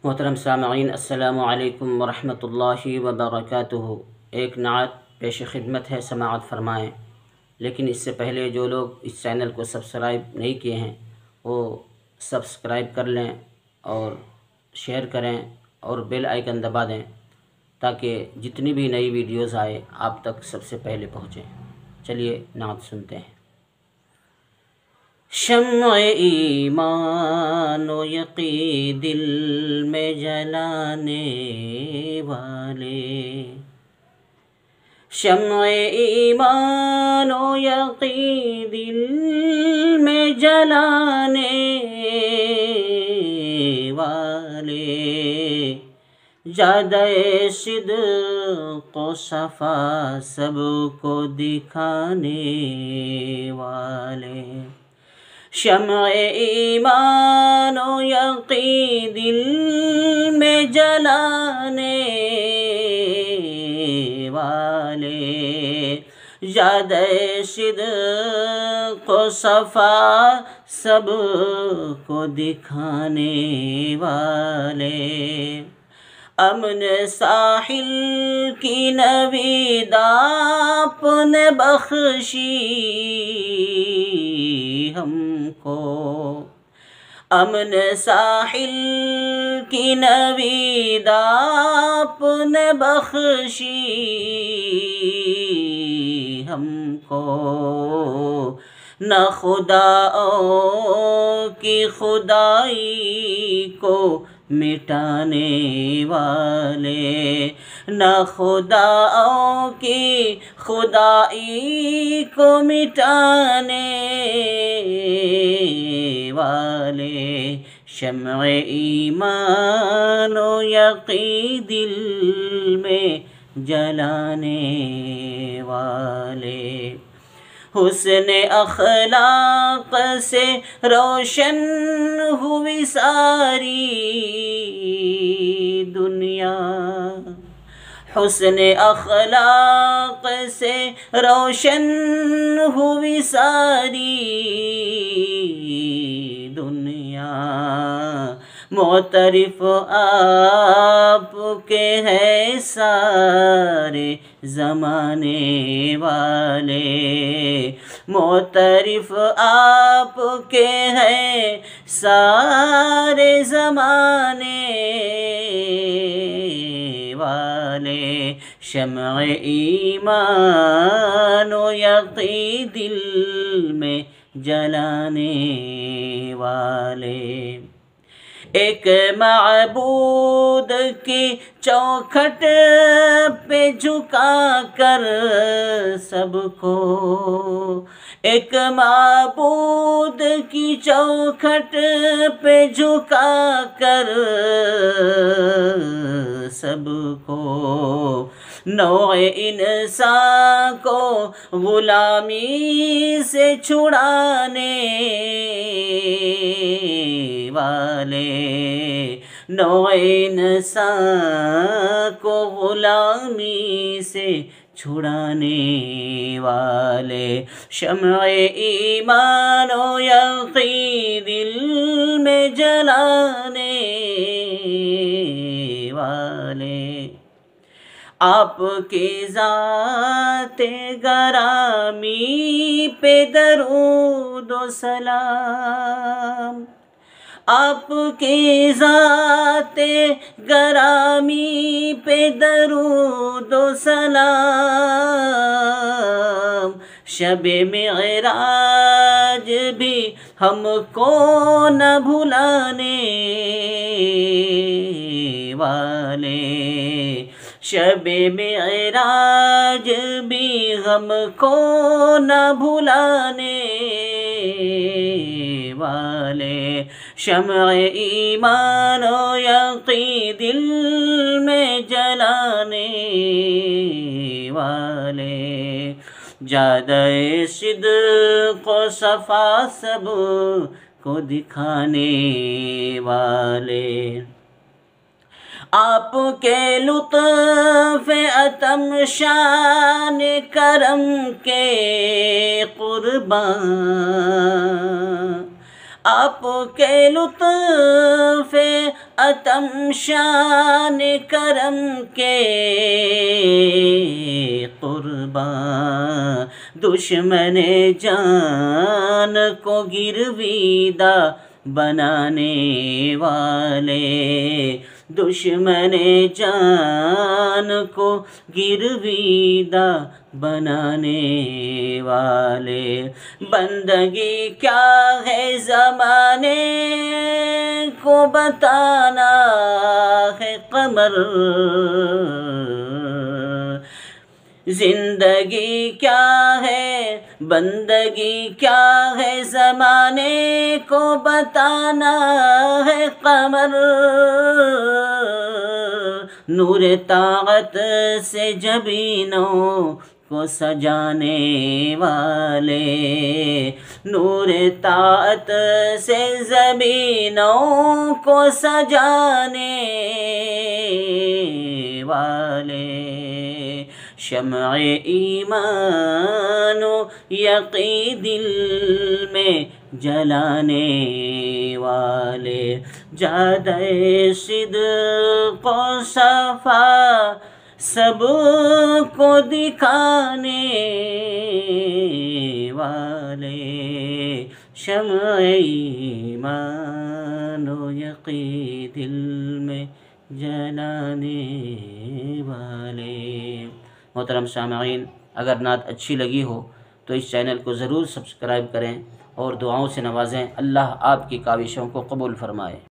محترم سامعین، السلام علیکم ورحمۃ اللہ وبرکاتہ۔ ایک نعت پیش خدمت ہے، سماعت فرمائیں۔ لیکن اس سے پہلے جو لوگ اس چینل کو سبسکرائب نہیں کیے ہیں وہ سبسکرائب کر لیں اور شیئر کریں اور بیل آئیکن دبا دیں تاکہ جتنی بھی نئی ویڈیوز آئے آپ تک سب سے پہلے پہنچیں۔ چلیے نعت سنتے ہیں۔ شمع ایمان و یقین دل میں جلانے والے، شمع ایمان و یقین دل میں جلانے والے، جادہ صدق و صفا سب کو دکھانے والے، شمع ایمان و یقین دل میں جلانے والے، جادہ صدق و صفا سب کو دکھانے والے، امن ساحل کی نوید آپ نے بخشی ہم کو، امن ساحل کی نوید آپ نے بخشی ہم کو، نہ خدا کی خدائی کو مٹانے والے، نہ خدا کی خدائی کو مٹانے والے، شمع ایمان و یقین دل میں جلانے والے، حسن اخلاق سے روشن ہوئی ساری دنیا، حسن اخلاق سے روشن ہوئی ساری دنیا، معترف آپ کے ہیں سارے زمانے والے، معترف آپ کے ہیں سارے زمانے والے، شمع ایمان و یقین دل میں جلانے والے، ایک معبود کی چوکھٹ پہ جھکا کر سب کو، ایک معبود کی چوکھٹ پہ جھکا کر سب کو، نوع انسان کو غلامی سے چھڑانے والے، نوع انسان کو غلامی سے چھڑانے والے، شمع ایمان و یقین دل میں جلانے والے، آپ کی ذات گرامی پہ درود و سلام، آپ کی ذات گرامی پہ درود و سلام، شب معراج بھی ہم کو نہ بھلانے والے، شب معراج بھی ہم کو نہ بھلانے والے، شمع ایمان و یقین دل میں جلانے والے، جادہ صدق و صفا سب کو دکھانے والے، آپ کے لطف عطم شان کرم کے قربان، آپ کے لطف عطا کرم شان کرم کے قرباں، دشمن جان کو گرویدہ بنانے والے، دشمن جان کو گرویدہ بنانے والے۔ بندگی کیا ہے زمانے کو بتانا ہے قمر، زندگی کیا ہے بندگی کیا ہے زمانے کو بتانا ہے قمر، نور طاعت سے جبینوں کو سجانے والے، نور طاعت سے زمینوں کو سجانے والے، شمع ایمان و یقین دل میں جلانے والے، جادہ صدق و صفا سب کو دکھانے والے، شمع ایمان و یقین دل میں جلانے والے۔ محترم سامعین، اگر نعت اچھی لگی ہو تو اس چینل کو ضرور سبسکرائب کریں اور دعاؤں سے نوازیں۔ اللہ آپ کی کاوشوں کو قبول فرمائے۔